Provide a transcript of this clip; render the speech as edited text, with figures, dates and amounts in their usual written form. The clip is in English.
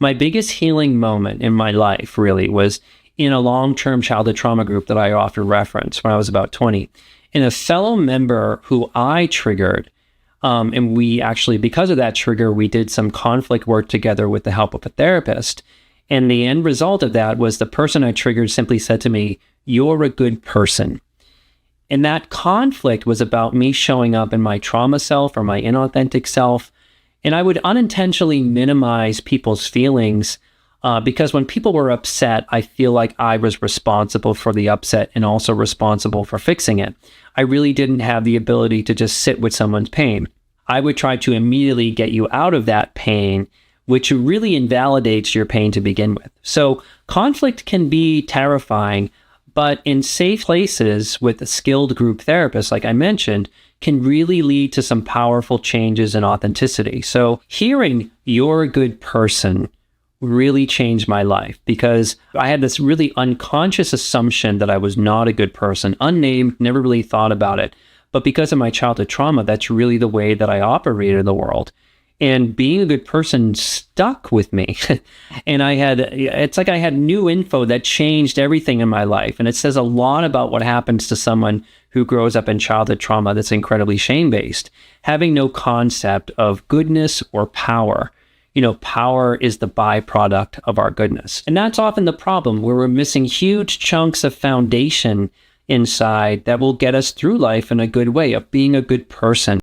My biggest healing moment in my life really was in a long-term childhood trauma group that I often reference when I was about 20. And a fellow member who I triggered, and we actually, because of that trigger, we did some conflict work together with the help of a therapist. And the end result of that was the person I triggered simply said to me, "You're a good person." And that conflict was about me showing up in my trauma self or my inauthentic self. And I would unintentionally minimize people's feelings because when people were upset, I feel like I was responsible for the upset and also responsible for fixing it. I really didn't have the ability to just sit with someone's pain. I would try to immediately get you out of that pain, which really invalidates your pain to begin with. So conflict can be terrifying, but in safe places with a skilled group therapist, like I mentioned, can really lead to some powerful changes in authenticity. So hearing "you're a good person" really changed my life because I had this really unconscious assumption that I was not a good person, unnamed, never really thought about it. But because of my childhood trauma, that's really the way that I operated in the world. And being a good person stuck with me. And it's like I had new info that changed everything in my life. And it says a lot about what happens to someone who grows up in childhood trauma that's incredibly shame-based, having no concept of goodness or power. Power is the byproduct of our goodness. And that's often the problem, where we're missing huge chunks of foundation inside that will get us through life in a good way, of being a good person.